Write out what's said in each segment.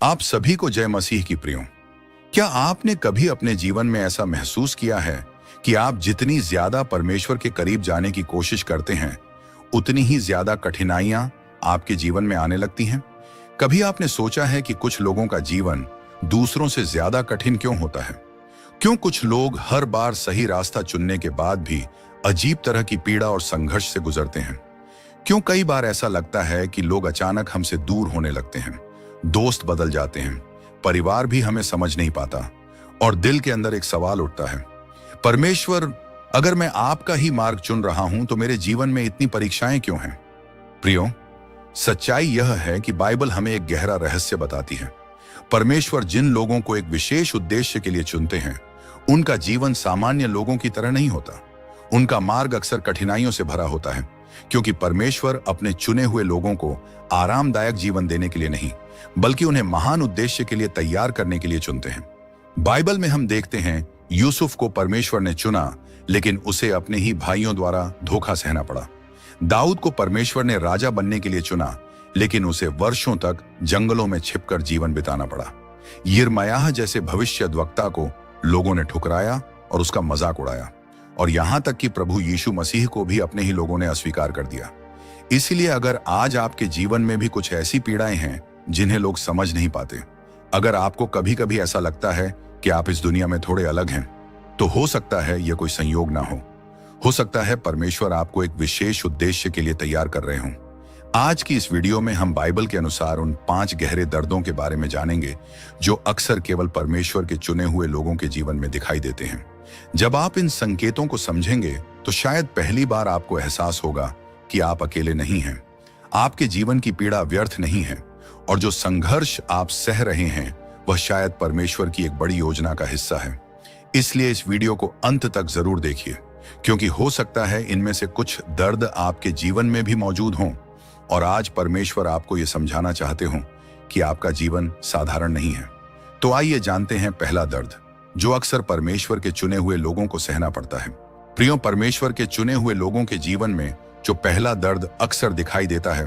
आप सभी को जय मसीह की प्रियो। क्या आपने कभी अपने जीवन में ऐसा महसूस किया है कि आप जितनी ज्यादा परमेश्वर के करीब जाने की कोशिश करते हैं, उतनी ही ज्यादा कठिनाइयां आपके जीवन में आने लगती हैं? कभी आपने सोचा है कि कुछ लोगों का जीवन दूसरों से ज्यादा कठिन क्यों होता है? क्यों कुछ लोग हर बार सही रास्ता चुनने के बाद भी अजीब तरह की पीड़ा और संघर्ष से गुजरते हैं? क्यों कई बार ऐसा लगता है कि लोग अचानक हमसे दूर होने लगते हैं, दोस्त बदल जाते हैं, परिवार भी हमें समझ नहीं पाता और दिल के अंदर एक सवाल उठता है, परमेश्वर, अगर मैं आपका ही मार्ग चुन रहा हूं तो मेरे जीवन में इतनी परीक्षाएं क्यों हैं? प्रियो, सच्चाई यह है कि बाइबल हमें एक गहरा रहस्य बताती है। परमेश्वर जिन लोगों को एक विशेष उद्देश्य के लिए चुनते हैं, उनका जीवन सामान्य लोगों की तरह नहीं होता। उनका मार्ग अक्सर कठिनाइयों से भरा होता है, क्योंकि परमेश्वर अपने चुने हुए लोगों को आरामदायक जीवन देने के लिए नहीं, बल्कि उन्हें महान उद्देश्य के लिए तैयार करने के लिए चुनते हैं। बाइबल में हम देखते हैं, यूसुफ को परमेश्वर ने चुना, लेकिन उसे अपने ही भाइयों द्वारा धोखा सहना पड़ा। दाऊद को परमेश्वर ने राजा बनने के लिए चुना, लेकिन उसे वर्षों तक जंगलों में छिपकर जीवन बिताना पड़ा। यिर्मयाह जैसे भविष्यद्वक्ता को लोगों ने ठुकराया और उसका मजाक उड़ाया, और यहां तक कि प्रभु यीशु मसीह को भी अपने ही लोगों ने अस्वीकार कर दिया। इसलिए अगर आज आपके जीवन में भी कुछ ऐसी पीड़ाएं हैं जिन्हें लोग समझ नहीं पाते, अगर आपको कभी कभी ऐसा लगता है कि आप इस दुनिया में थोड़े अलग हैं, तो हो सकता है यह कोई संयोग ना हो सकता है परमेश्वर आपको एक विशेष उद्देश्य के लिए तैयार कर रहे हों। आज की इस वीडियो में हम बाइबल के अनुसार उन 5 गहरे दर्दों के बारे में जानेंगे जो अक्सर केवल परमेश्वर के चुने हुए लोगों के जीवन में दिखाई देते हैं। जब आप इन संकेतों को समझेंगे तो शायद पहली बार आपको एहसास होगा कि आप अकेले नहीं हैं, आपके जीवन की पीड़ा व्यर्थ नहीं है, और जो संघर्ष आप सह रहे हैं वह शायद परमेश्वर की एक बड़ी योजना का हिस्सा है। इसलिए इस वीडियो को अंत तक जरूर देखिए, क्योंकि हो सकता है इनमें से कुछ दर्द आपके जीवन में भी मौजूद हों, और आज परमेश्वर आपको यह समझाना चाहते हों कि आपका जीवन साधारण नहीं है। तो आइए जानते हैं पहला दर्द, जो अक्सर परमेश्वर के चुने हुए लोगों को सहना पड़ता है। प्रियो, परमेश्वर के चुने हुए लोगों के जीवन में जो पहला दर्द अक्सर दिखाई देता है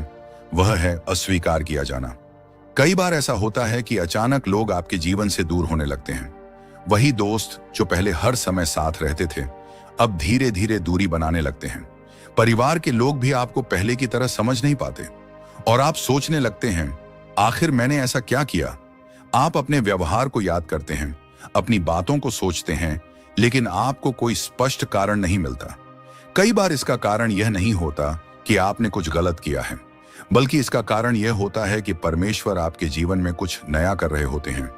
वह है अस्वीकार किया जाना। कई बार ऐसा होता है कि अचानक लोग आपके जीवन से दूर होने लगते हैं। वही दोस्त जो पहले हर समय साथ रहते थे, अब धीरे धीरे दूरी बनाने लगते हैं। परिवार के लोग भी आपको पहले की तरह समझ नहीं पाते, और आप सोचने लगते हैं, आखिर मैंने ऐसा क्या किया? आप अपने व्यवहार को याद करते हैं, अपनी बातों को सोचते हैं, लेकिन आपको कोई स्पष्ट कारण नहीं मिलता। कई बार इसका कारण यह नहीं होता कि आपने कुछ गलत किया है, बल्कि इसका कारण यह होता है कि परमेश्वर आपके जीवन में कुछ नया कर रहे होते हैं।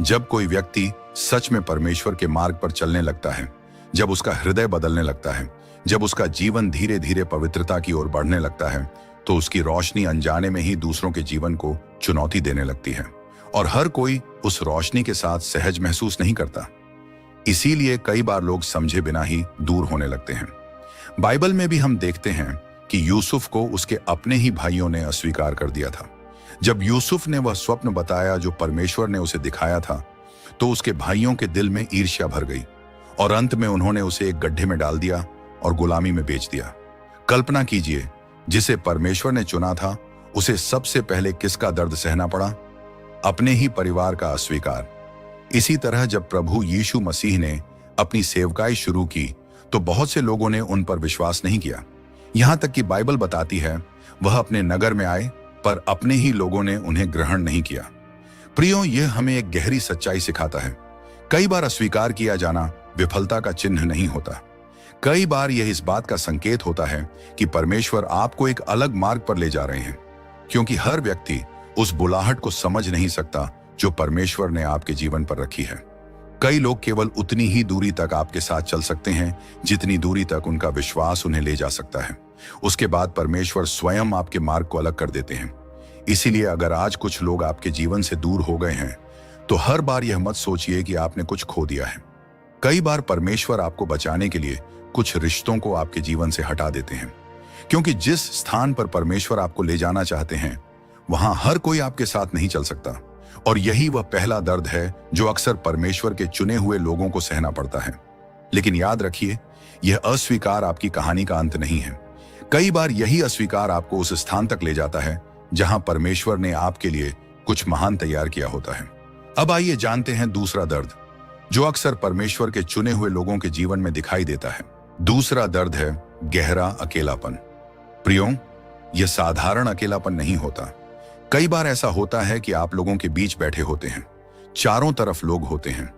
जब कोई व्यक्ति सच में परमेश्वर के मार्ग पर चलने लगता है, जब उसका हृदय बदलने लगता है, जब उसका जीवन धीरे धीरे पवित्रता की ओर बढ़ने लगता है, तो उसकी रोशनी अनजाने में ही दूसरों के जीवन को चुनौती देने लगती है, और हर कोई उस रोशनी के साथ सहज महसूस नहीं करता। इसीलिए कई बार लोग समझे बिना ही दूर होने लगते हैं। बाइबल में भी हम देखते हैं कि यूसुफ को उसके अपने ही भाइयों ने अस्वीकार कर दिया था। जब यूसुफ ने वह स्वप्न बताया जो परमेश्वर ने उसे दिखाया था, तो उसके भाइयों के दिल में ईर्ष्या भर गई, और अंत में उन्होंने उसे एक गड्ढे में डाल दिया और गुलामी में बेच दिया। कल्पना कीजिए, जिसे परमेश्वर ने चुना था, उसे सबसे पहले किसका दर्द सहना पड़ा? अपने ही परिवार का अस्वीकार। इसी तरह जब प्रभु यीशु मसीह ने अपनी सेवकाई शुरू की, तो बहुत से लोगों ने उन पर विश्वास नहीं किया। यहां तक कि बाइबल बताती है, वह अपने नगर में आए, पर अपने ही लोगों ने उन्हें ग्रहण नहीं किया। प्रियो, यह हमें एक गहरी सच्चाई सिखाता है। कई बार अस्वीकार किया जाना विफलता का चिन्ह नहीं होता। कई बार यह इस बात का संकेत होता है कि परमेश्वर आपको एक अलग मार्ग पर ले जा रहे हैं, क्योंकि हर व्यक्ति उस बुलाहट को समझ नहीं सकता जो परमेश्वर ने आपके जीवन पर रखी है। कई लोग केवल उतनी ही दूरी तक आपके साथ चल सकते हैं जितनी दूरी तक उनका विश्वास उन्हें ले जा सकता है। उसके बाद परमेश्वर स्वयं आपके मार्ग को अलग कर देते हैं। इसीलिए अगर आज कुछ लोग आपके जीवन से दूर हो गए हैं, तो हर बार यह मत सोचिए कि आपने कुछ खो दिया है। कई बार परमेश्वर आपको बचाने के लिए कुछ रिश्तों को आपके जीवन से हटा देते हैं, क्योंकि जिस स्थान पर परमेश्वर आपको ले जाना चाहते हैं, वहां हर कोई आपके साथ नहीं चल सकता। और यही वह पहला दर्द है जो अक्सर परमेश्वर के चुने हुए लोगों को सहना पड़ता है। लेकिन याद रखिए, यह अस्वीकार आपकी कहानी का अंत नहीं है। कई बार यही अस्वीकार आपको उस स्थान तक ले जाता है जहां परमेश्वर ने आपके लिए कुछ महान तैयार किया होता है। अब आइए जानते हैं दूसरा दर्द, जो अक्सर परमेश्वर के चुने हुए लोगों के जीवन में दिखाई देता है। दूसरा दर्द है गहरा अकेलापन। प्रियो, यह साधारण अकेलापन नहीं होता। कई बार ऐसा होता है कि आप लोगों के बीच बैठे होते हैं, चारों तरफ लोग होते हैं,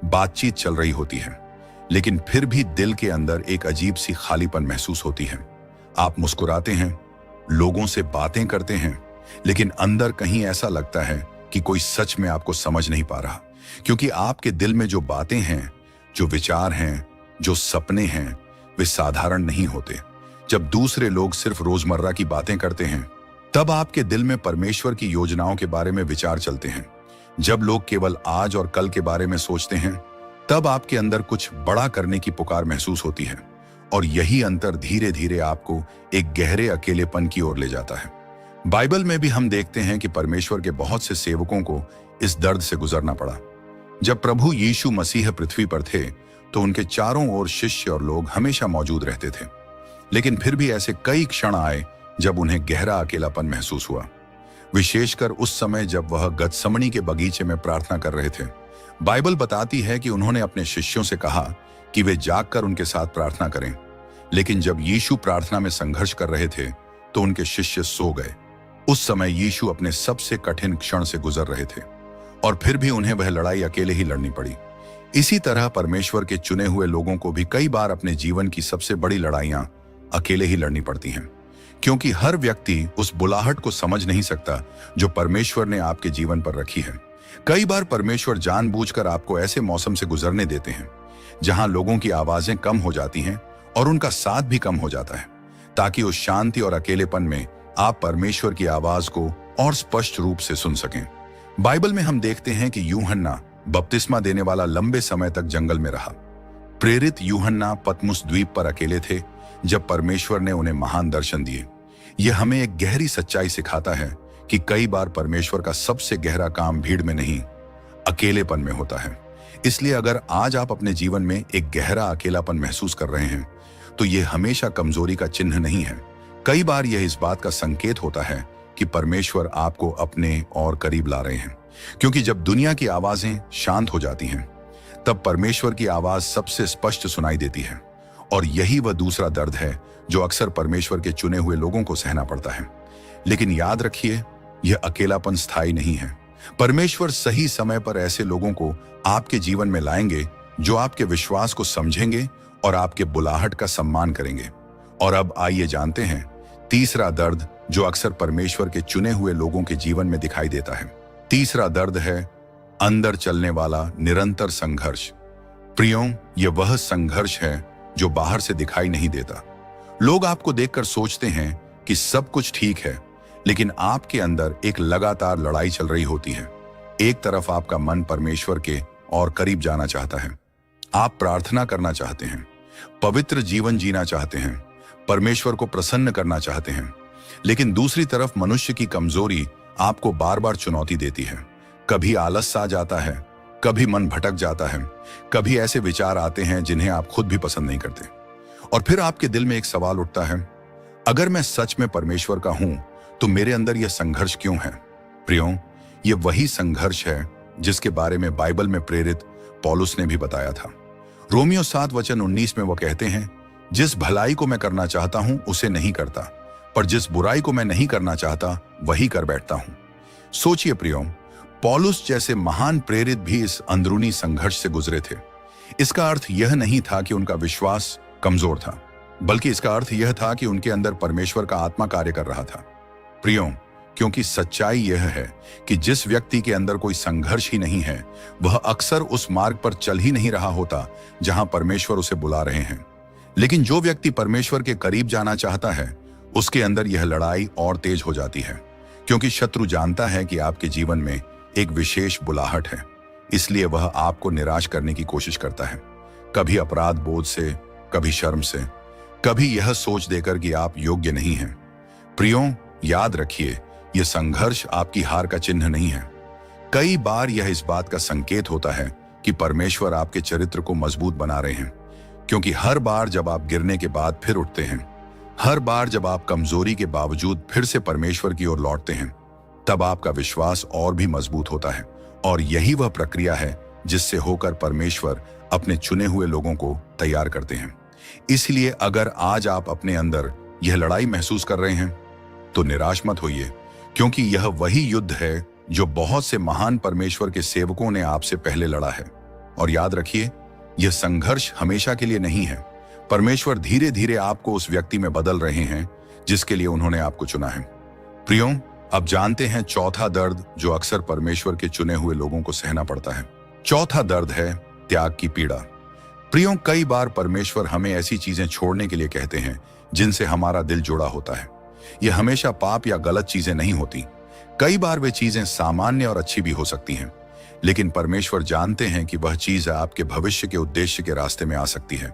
बातचीत चल रही होती है, लेकिन फिर भी दिल के अंदर एक अजीब सी खालीपन महसूस होती है। आप मुस्कुराते हैं, लोगों से बातें करते हैं, लेकिन अंदर कहीं ऐसा लगता है कि कोई सच में आपको समझ नहीं पा रहा, क्योंकि आपके दिल में जो बातें हैं, जो विचार हैं, जो सपने हैं, वे साधारण नहीं होते। जब दूसरे लोग सिर्फ रोजमर्रा की बातें करते हैं, तब आपके दिल में परमेश्वर की योजनाओं के बारे में विचार चलते हैं। जब लोग केवल आज और कल के बारे में सोचते हैं, तब आपके अंदर कुछ बड़ा करने की पुकार महसूस होती है, और यही अंतर धीरे धीरे आपको एक गहरे अकेलेपन की ओर ले जाता है। बाइबल में भी हम देखते हैं कि परमेश्वर के बहुत से सेवकों को इस दर्द से गुजरना पड़ा। जब प्रभु यीशु मसीह पृथ्वी पर थे, तो उनके चारों ओर शिष्य और लोग हमेशा मौजूद रहते थे, लेकिन फिर भी ऐसे कई क्षण आए जब उन्हें गहरा अकेलापन महसूस हुआ, विशेषकर उस समय जब वह गतसमनी के बगीचे में प्रार्थना कर रहे थे। बाइबल बताती है कि उन्होंने अपने शिष्यों से कहा कि वे जागकर उनके साथ प्रार्थना करें, लेकिन जब यीशु प्रार्थना में संघर्ष कर रहे थे तो उनके शिष्य सो गए। उस समय यीशु अपने सबसे कठिन क्षण से गुजर रहे थे, और फिर भी उन्हें वह लड़ाई अकेले ही लड़नी पड़ी। इसी तरह परमेश्वर के चुने हुए लोगों को भी कई बार अपने जीवन की सबसे बड़ी लड़ाइयां अकेले ही लड़नी पड़ती हैं, क्योंकि हर व्यक्ति उस बुलाहट को समझ नहीं सकता जो परमेश्वर ने आपके जीवन पर रखी है। कई बार परमेश्वर जानबूझकर आपको ऐसे मौसम से गुजरने देते हैं जहां लोगों की आवाजें कम हो जाती हैं और उनका साथ भी कम हो जाता है, ताकि उस शांति और अकेलेपन में आप परमेश्वर की आवाज को और स्पष्ट रूप से सुन सकें। बाइबल में हम देखते हैं कि यूहन्ना बपतिस्मा देने वाला लंबे समय तक जंगल में रहा। प्रेरित यूहन्ना पतमुस द्वीप पर अकेले थे जब परमेश्वर ने उन्हें महान दर्शन दिए। यह हमें एक गहरी सच्चाई सिखाता है कि कई बार परमेश्वर का सबसे गहरा काम भीड़ में नहीं, अकेलेपन में होता है। इसलिए अगर आज आप अपने जीवन में एक गहरा अकेलापन महसूस कर रहे हैं, तो यह हमेशा कमजोरी का चिन्ह नहीं है। कई बार यह इस बात का संकेत होता है कि परमेश्वर आपको अपने और करीब ला रहे हैं, क्योंकि जब दुनिया की आवाजें शांत हो जाती हैं, तब परमेश्वर की आवाज सबसे स्पष्ट सुनाई देती है। और यही वह दूसरा दर्द है जो अक्सर परमेश्वर के चुने हुए लोगों को सहना पड़ता है। लेकिन याद रखिए, यह अकेलापन स्थायी नहीं है। परमेश्वर सही समय पर ऐसे लोगों को आपके जीवन में लाएंगे जो आपके विश्वास को समझेंगे और आपके बुलाहट का सम्मान करेंगे। और अब आइए जानते हैं तीसरा दर्द जो अक्सर परमेश्वर के चुने हुए लोगों के जीवन में दिखाई देता है। तीसरा दर्द है अंदर चलने वाला निरंतर संघर्ष। प्रियों, यह वह संघर्ष है जो बाहर से दिखाई नहीं देता। लोग आपको देखकर सोचते हैं कि सब कुछ ठीक है, लेकिन आपके अंदर एक लगातार लड़ाई चल रही होती है। एक तरफ आपका मन परमेश्वर के और करीब जाना चाहता है, आप प्रार्थना करना चाहते हैं, पवित्र जीवन जीना चाहते हैं, परमेश्वर को प्रसन्न करना चाहते हैं, लेकिन दूसरी तरफ मनुष्य की कमजोरी आपको बार बार चुनौती देती है। कभी आलस आ जाता है, कभी मन भटक जाता है, कभी ऐसे विचार आते हैं जिन्हें आप खुद भी पसंद नहीं करते। और फिर आपके दिल में एक सवाल उठता है, अगर मैं सच में परमेश्वर का हूं तो मेरे अंदर यह संघर्ष क्यों है? प्रियों, यह वही संघर्ष है जिसके बारे में बाइबल में प्रेरित पौलुस ने भी बताया था। रोमियो 7:19 में वो कहते हैं, जिस भलाई को मैं करना चाहता हूं उसे नहीं करता, पर जिस बुराई को मैं नहीं करना चाहता वही कर बैठता हूं। सोचिए प्रियों, पौलुस जैसे महान प्रेरित भी इस अंदरूनी संघर्ष से गुजरे थे। इसका अर्थ यह नहीं था कि उनका विश्वास कमजोर था, बल्कि इसका अर्थ यह था कि उनके अंदर परमेश्वर का आत्मा कार्य कर रहा था। प्रियों, क्योंकि सच्चाई यह है कि जिस व्यक्ति के अंदर कोई संघर्ष ही नहीं है, वह अक्सर उस मार्ग पर चल ही नहीं रहा होता जहां परमेश्वर उसे बुला रहे हैं। लेकिन जो व्यक्ति परमेश्वर के करीब जाना चाहता है, उसके अंदर यह लड़ाई और तेज हो जाती है, क्योंकि शत्रु जानता है कि आपके जीवन में एक विशेष बुलाहट है। इसलिए वह आपको निराश करने की कोशिश करता है, कभी अपराध बोध से, कभी शर्म से, कभी यह सोच देकर कि आप योग्य नहीं हैं। प्रियों, याद रखिए, यह संघर्ष आपकी हार का चिन्ह नहीं है। कई बार यह इस बात का संकेत होता है कि परमेश्वर आपके चरित्र को मजबूत बना रहे हैं, क्योंकि हर बार जब आप गिरने के बाद फिर उठते हैं, हर बार जब आप कमजोरी के बावजूद फिर से परमेश्वर की ओर लौटते हैं, तब आपका विश्वास और भी मजबूत होता है। और यही वह प्रक्रिया है जिससे होकर परमेश्वर अपने चुने हुए लोगों को तैयार करते हैं। इसलिए अगर आज आप अपने अंदर यह लड़ाई महसूस कर रहे हैं तो निराश मत होइए, क्योंकि यह वही युद्ध है जो बहुत से महान परमेश्वर के सेवकों ने आपसे पहले लड़ा है। और याद रखिए, यह संघर्ष हमेशा के लिए नहीं है। परमेश्वर धीरे धीरे आपको उस व्यक्ति में बदल रहे हैं जिसके लिए उन्होंने आपको चुना है। प्रियो, अब जानते हैं चौथा दर्द जो अक्सर परमेश्वर के चुने हुए लोगों को सहना पड़ता है। चौथा दर्द है त्याग की पीड़ा। प्रियो, कई बार परमेश्वर हमें ऐसी चीजें छोड़ने के लिए कहते हैं जिनसे हमारा दिल जुड़ा होता है। यह हमेशा पाप या गलत चीजें नहीं होती। कई बार वे चीजें सामान्य और अच्छी भी हो सकती हैं, लेकिन परमेश्वर जानते हैं कि वह चीज आपके भविष्य के उद्देश्य के रास्ते में आ सकती है।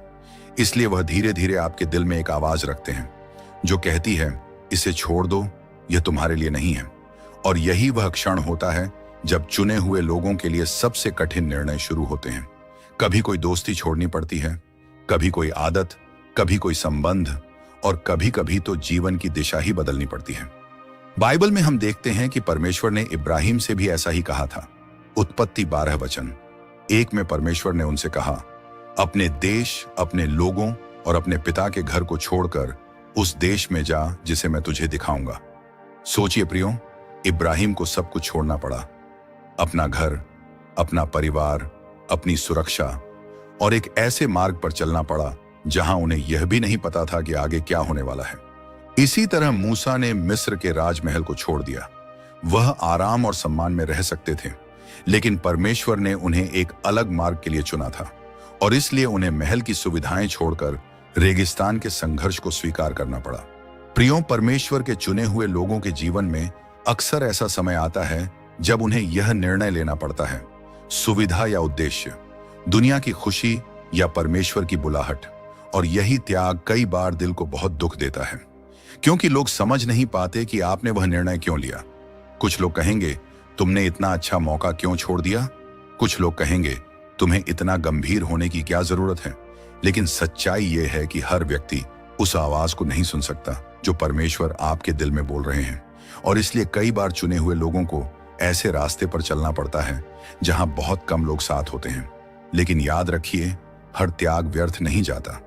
इसलिए वह धीरे धीरे आपके दिल में एक आवाज रखते हैं जो कहती है, इसे छोड़ दो, यह तुम्हारे लिए नहीं है। और यही वह क्षण होता है जब चुने हुए लोगों के लिए सबसे कठिन निर्णय शुरू होते हैं। कभी कोई दोस्ती छोड़नी पड़ती है, कभी कोई आदत, कभी कोई संबंध, और कभी कभी तो जीवन की दिशा ही बदलनी पड़ती है। बाइबल में हम देखते हैं कि परमेश्वर ने इब्राहिम से भी ऐसा ही कहा था। उत्पत्ति 12:1 में परमेश्वर ने उनसे कहा, अपने देश, अपने लोगों और अपने पिता के घर को छोड़कर उस देश में जा जिसे मैं तुझे दिखाऊंगा। सोचिए प्रियो, इब्राहिम को सब कुछ छोड़ना पड़ा, अपना घर, अपना परिवार, अपनी सुरक्षा, और एक ऐसे मार्ग पर चलना पड़ा जहां उन्हें यह भी नहीं पता था कि आगे क्या होने वाला है। इसी तरह मूसा ने मिस्र के राजमहल को छोड़ दिया। वह आराम और सम्मान में रह सकते थे, लेकिन परमेश्वर ने उन्हें एक अलग मार्ग के लिए चुना था, और इसलिए उन्हें महल की सुविधाएं छोड़कर रेगिस्तान के संघर्ष को स्वीकार करना पड़ा। प्रियो, परमेश्वर के चुने हुए लोगों के जीवन में अक्सर ऐसा समय आता है जब उन्हें यह निर्णय लेना पड़ता है, सुविधा या उद्देश्य, दुनिया की खुशी या परमेश्वर की बुलाहट। और यही त्याग कई बार दिल को बहुत दुख देता है, क्योंकि लोग समझ नहीं पाते कि आपने वह निर्णय क्यों लिया। कुछ लोग कहेंगे, तुमने इतना अच्छा मौका क्यों छोड़ दिया। कुछ लोग कहेंगे, तुम्हें इतना गंभीर होने की क्या जरूरत है। लेकिन सच्चाई यह है कि हर व्यक्ति उस आवाज को नहीं सुन सकता जो परमेश्वर आपके दिल में बोल रहे हैं। और इसलिए कई बार चुने हुए लोगों को ऐसे रास्ते पर चलना पड़ता है जहां बहुत कम लोग साथ होते हैं। लेकिन याद रखिए, हर त्याग व्यर्थ नहीं जाता,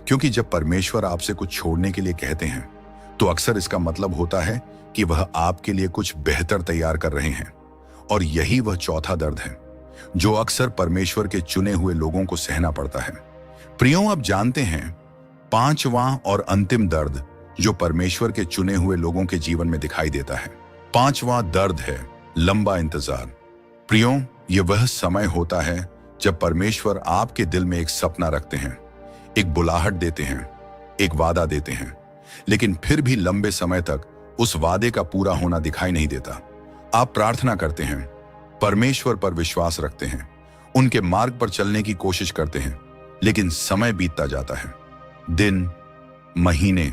क्योंकि जब परमेश्वर आपसे कुछ छोड़ने के लिए कहते हैं तो अक्सर इसका मतलब होता है कि वह आपके लिए कुछ बेहतर तैयार कर रहे हैं। और यही वह चौथा दर्द है जो अक्सर परमेश्वर के चुने हुए लोगों को सहना पड़ता है। प्रियो, आप जानते हैं, पांचवां और अंतिम दर्द जो परमेश्वर के चुने हुए लोगों के जीवन में दिखाई देता है, पांचवां दर्द है लंबा इंतजार। प्रियो, यह वह समय होता है जब परमेश्वर आपके दिल में एक सपना रखते हैं, एक बुलाहट देते हैं, एक वादा देते हैं, लेकिन फिर भी लंबे समय तक उस वादे का पूरा होना दिखाई नहीं देता। आप प्रार्थना करते हैं, परमेश्वर पर विश्वास रखते हैं, उनके मार्ग पर चलने की कोशिश करते हैं, लेकिन समय बीतता जाता है, दिन, महीने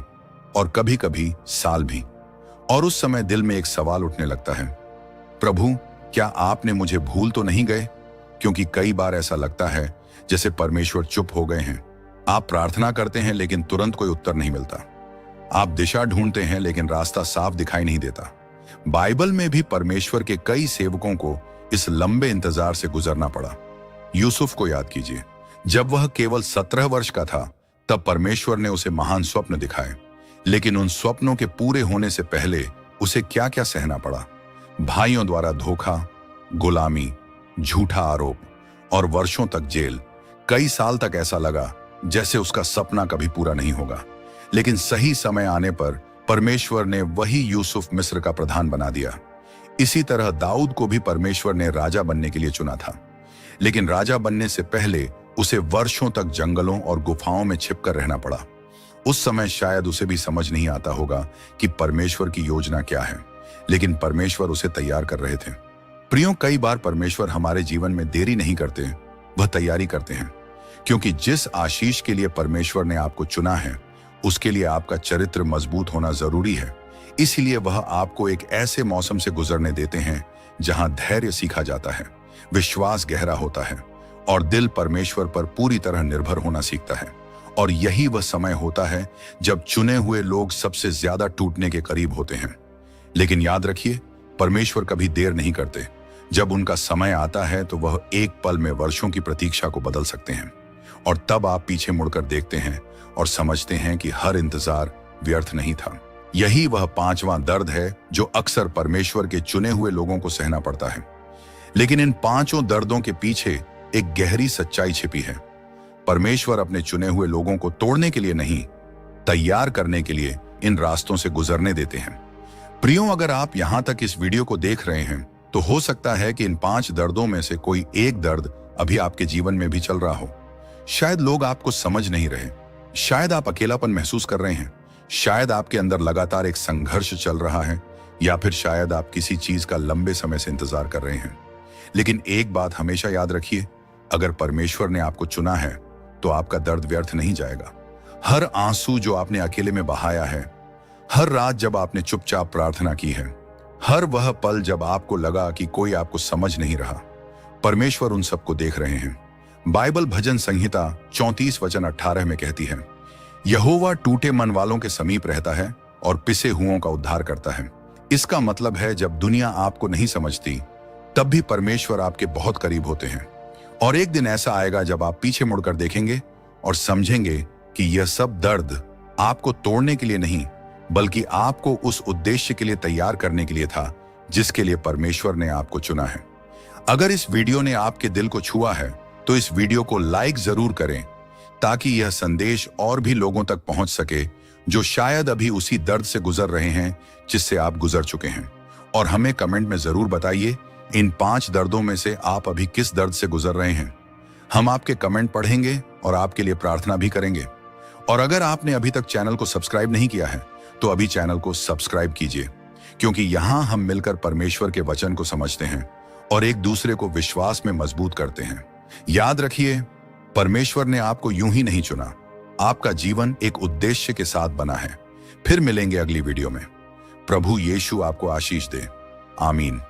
और कभी कभी साल भी। और उस समय दिल में एक सवाल उठने लगता है, प्रभु, क्या आपने मुझे भूल तो नहीं गए। क्योंकि कई बार ऐसा लगता है जैसे परमेश्वर चुप हो गए हैं। आप प्रार्थना करते हैं लेकिन तुरंत कोई उत्तर नहीं मिलता। आप दिशा ढूंढते हैं लेकिन रास्ता साफ दिखाई नहीं देता। बाइबल में भी परमेश्वर के कई सेवकों को इस लंबे इंतजार से गुजरना पड़ा। यूसुफ को याद कीजिए, जब वह केवल 17 वर्ष का था तब परमेश्वर ने उसे महान स्वप्न दिखाए, लेकिन उन स्वप्नों के पूरे होने से पहले उसे क्या क्या सहना पड़ा। भाइयों द्वारा धोखा, गुलामी, झूठा आरोप और वर्षों तक जेल। कई साल तक ऐसा लगा जैसे उसका सपना कभी पूरा नहीं होगा। लेकिन सही समय आने पर परमेश्वर ने वही यूसुफ मिस्र का प्रधान बना दिया। इसी तरह दाऊद को भी परमेश्वर ने राजा बनने के लिए चुना था, लेकिन राजा बनने से पहले उसे वर्षों तक जंगलों और गुफाओं में छिपकर रहना पड़ा। उस समय शायद उसे भी समझ नहीं आता होगा कि परमेश्वर की योजना क्या है, लेकिन परमेश्वर उसे तैयार कर रहे थे। प्रियो, कई बार परमेश्वर हमारे जीवन में देरी नहीं करते, वह तैयारी करते हैं, क्योंकि जिस आशीष के लिए परमेश्वर ने आपको चुना है उसके लिए आपका चरित्र मजबूत होना जरूरी है। इसलिए वह आपको एक ऐसे मौसम से गुजरने देते हैं जहां धैर्य सीखा जाता है, विश्वास गहरा होता है और दिल परमेश्वर पर पूरी तरह निर्भर होना सीखता है। और यही वह समय होता है जब चुने हुए लोग सबसे ज्यादा टूटने के करीब होते हैं। लेकिन याद रखिए, परमेश्वर कभी देर नहीं करते। जब उनका समय आता है तो वह एक पल में वर्षों की प्रतीक्षा को बदल सकते हैं। और तब आप पीछे मुड़कर देखते हैं और समझते हैं कि हर इंतजार व्यर्थ नहीं था। यही वह पांचवां दर्द है जो अक्सर परमेश्वर के चुने हुए लोगों को सहना पड़ता है। लेकिन इन पांचों दर्दों के पीछे एक गहरी सच्चाई छिपी है। परमेश्वर अपने चुने हुए लोगों को तोड़ने के लिए नहीं, तैयार करने के लिए इन रास्तों से गुजरने देते हैं। प्रियो, अगर आप यहां तक इस वीडियो को देख रहे हैं तो हो सकता है कि इन 5 दर्दों में से कोई एक दर्द अभी आपके जीवन में भी चल रहा हो। शायद लोग आपको समझ नहीं रहे, शायद आप अकेलापन महसूस कर रहे हैं, शायद आपके अंदर लगातार एक संघर्ष चल रहा है, या फिर शायद आप किसी चीज का लंबे समय से इंतजार कर रहे हैं। लेकिन एक बात हमेशा याद रखिए, अगर परमेश्वर ने आपको चुना है तो आपका दर्द व्यर्थ नहीं जाएगा। हर आंसू जो आपने अकेले में बहाया है, हर रात जब आपने चुपचाप प्रार्थना की है, हर वह पल जब आपको लगा कि कोई आपको समझ नहीं रहा, परमेश्वर उन सबको देख रहे हैं। बाइबल भजन संहिता 34:18 में कहती है, यहोवा टूटे मन वालों के समीप रहता है और पिसे हुओं का उद्धार करता है। इसका मतलब है जब दुनिया आपको नहीं समझती तब भी परमेश्वर आपके बहुत करीब होते हैं। और एक दिन ऐसा आएगा जब आप पीछे मुड़कर देखेंगे और समझेंगे कि यह सब दर्द आपको तोड़ने के लिए नहीं, बल्कि आपको उस उद्देश्य के लिए तैयार करने के लिए था जिसके लिए परमेश्वर ने आपको चुना है। अगर इस वीडियो ने आपके दिल को छुआ है तो इस वीडियो को लाइक जरूर करें, ताकि यह संदेश और भी लोगों तक पहुंच सके जो शायद अभी उसी दर्द से गुजर रहे हैं जिससे आप गुजर चुके हैं। और हमें कमेंट में जरूर बताइए, इन 5 दर्दों में से आप अभी किस दर्द से गुजर रहे हैं। हम आपके कमेंट पढ़ेंगे और आपके लिए प्रार्थना भी करेंगे। और अगर आपने अभी तक चैनल को सब्सक्राइब नहीं किया है तो अभी चैनल को सब्सक्राइब कीजिए, क्योंकि यहां हम मिलकर परमेश्वर के वचन को समझते हैं और एक दूसरे को विश्वास में मजबूत करते हैं। याद रखिए, परमेश्वर ने आपको यूं ही नहीं चुना, आपका जीवन एक उद्देश्य के साथ बना है। फिर मिलेंगे अगली वीडियो में। प्रभु यीशु आपको आशीष दे। आमीन।